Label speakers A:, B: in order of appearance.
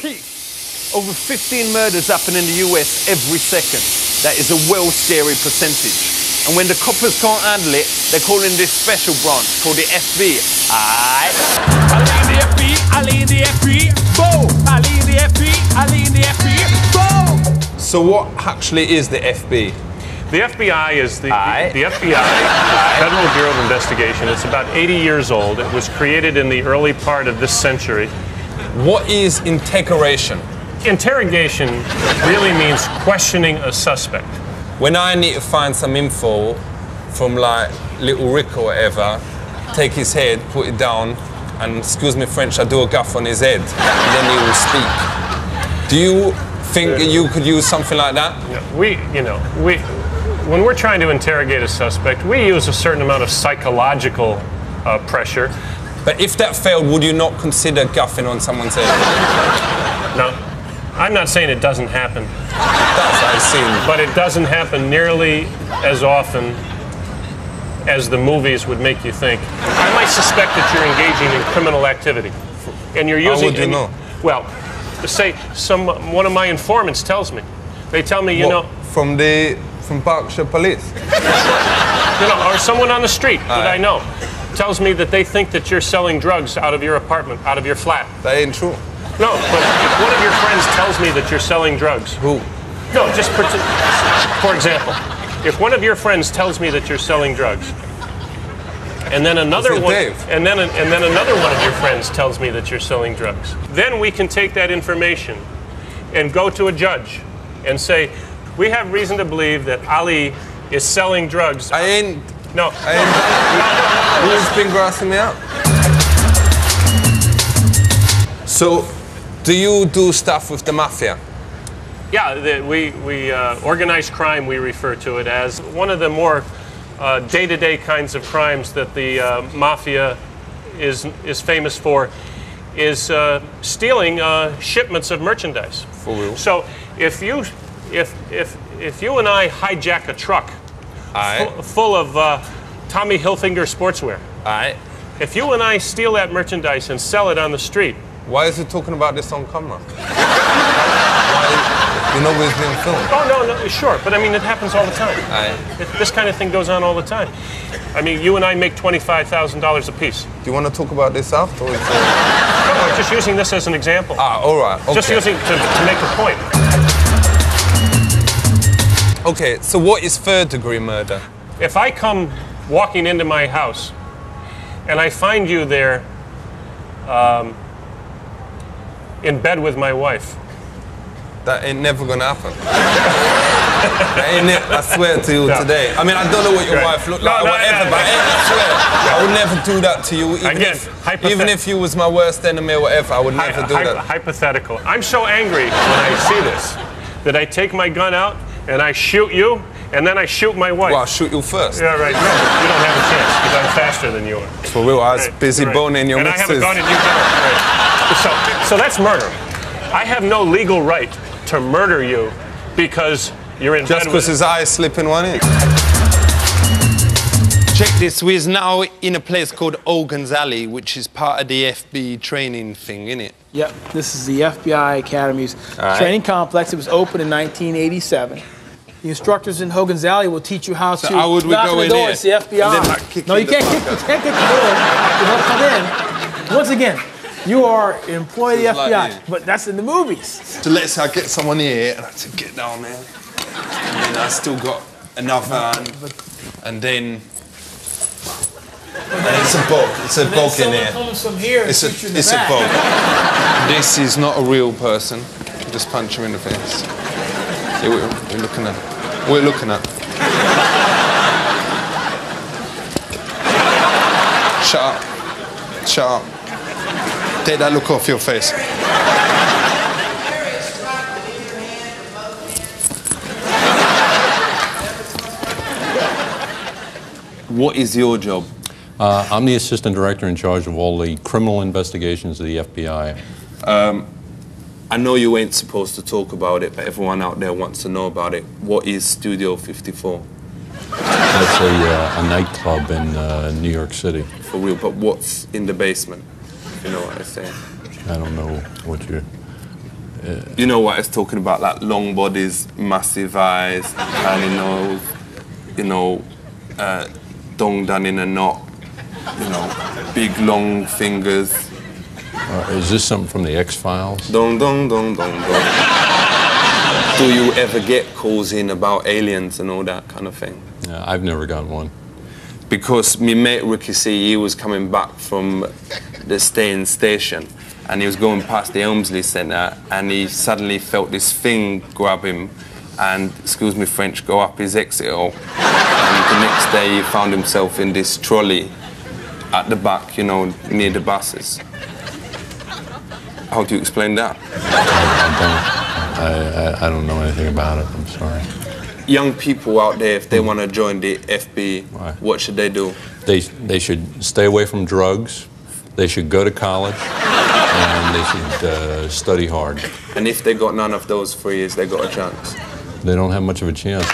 A: Over 15 murders happen in the US every second. That is a well-scary percentage. And when the coppers can't handle it, they're calling this special branch called the FB. Aight?
B: I lean the FB, I lean the FB, boom! I lean the FB, I lean the FB, boom!
C: So what actually is the FB?
D: The FBI is the FBI, Federal Bureau of Investigation. It's about 80 years old. It was created in the early part of this century.
C: What is interrogation?
D: Interrogation really means questioning a suspect.
C: When I need to find some info from like Little Rick or whatever, take his head, put it down, and excuse me French, I do a gaff on his head, and then he will speak. Do you think you could use something like that?
D: When we're trying to interrogate a suspect, we use a certain amount of psychological pressure.
C: But if that failed, would you not consider gaffing on someone's head?
D: No. I'm not saying it doesn't happen.
C: It does, I've seen.
D: But it doesn't happen nearly as often as the movies would make you think. I might suspect that you're engaging in criminal activity. And you're using...
C: How would you know?
D: Well, say one of my informants tells me. They tell me,
C: From Berkshire Police?
D: Or someone on the street that I know tells me that they think that you're selling drugs out of your apartment, out of your flat.
C: That ain't true.
D: No, but if one of your friends tells me that you're selling drugs.
C: Who?
D: No, just for example, if one of your friends tells me that you're selling drugs, and then another one, and then another one of your friends tells me that you're selling drugs, then we can take that information and go to a judge and say, we have reason to believe that Ali is selling drugs.
C: I ain't.
D: No.
C: I ain't. Who's been grassing me out? So, do you do stuff with the mafia?
D: Yeah, we organized crime, we refer to it as. One of the more day-to-day kinds of crimes that the mafia is famous for is stealing shipments of merchandise.
C: For real?
D: So if you and I hijack a truck full of Tommy Hilfiger sportswear, if you and I steal that merchandise and sell it on the street.
C: Why is he talking about this on camera? You know we're being filmed.
D: Oh, no, sure. But I mean, it happens all the time. This kind of thing goes on all the time. I mean, you and I make $25,000 a piece.
C: Do you want to talk about this after?
D: No, I'm just using this as an example.
C: All right. Okay.
D: Just using to make a point.
C: Okay, so what is third-degree murder?
D: If I come walking into my house and I find you there in bed with my wife.
C: That ain't never gonna happen. I swear to you today. I mean, I don't know what your wife looked like or whatever, but I swear, I would never do that to you. Even if you was my worst enemy or whatever, I would never do that.
D: Hypothetical. I'm so angry when I see this that I take my gun out and I shoot you, and then I shoot my wife.
C: Well, I'll shoot you first.
D: Yeah, right. No, you don't have a chance because I'm faster than you are.
C: For real, I was busy boning your missus.
D: And I have a gun and you don't. Right. So that's murder. I have no legal right to murder you because you're in bed with...
C: Just because his eye is slipping one in. Check this, we're now in a place called Hogan's Alley, which is part of the FB training thing, innit?
E: Yep, this is the FBI Academy's training complex. It was opened in 1987. The instructors in Hogan's Alley will teach you how to
C: how would we
E: knock
C: go
E: on the
C: in
E: door.
C: here?
E: It's the FBI. No, you can't kick the door. You don't come in. Once again, you are an employee of the FBI,
C: like
E: but that's in the movies.
C: So let's say I get someone here and I have to get down there. And then I still got another and then it's a bog. It's a bog in here.
E: Comes from here
C: it's a bog. This is not a real person. Just punch him in the face. Yeah, we're looking at. We're looking at. Shut up. Shut up. Take that look off your face. What is your job?
F: I'm the assistant director in charge of all the criminal investigations of the FBI.
C: I know you ain't supposed to talk about it, but everyone out there wants to know about it. What is Studio 54?
F: That's a nightclub in New York City.
C: For real, but what's in the basement? You know what I'm saying?
F: I don't know what you're...
C: You know what it's talking about, like long bodies, massive eyes, tiny nose, you know, dong done in a knot, you know, big long fingers.
F: Is this something from the X-Files?
C: Dong dong dong dong dong. Do you ever get calls in about aliens and all that kind of thing?
F: Yeah, I've never gotten one.
C: Because my mate Ricky C, he was coming back from the staying station and he was going past the Elmsley Centre and he suddenly felt this thing grab him and, excuse me French, go up his exit hole. And the next day he found himself in this trolley at the back, you know, near the buses. How do you explain that?
F: I don't know anything about it, I'm sorry.
C: Young people out there, if they want to join the FB, what should they do?
F: They should stay away from drugs, they should go to college, and they should study hard.
C: And if they got none of those 3 years, they got a chance?
F: They don't have much of a chance.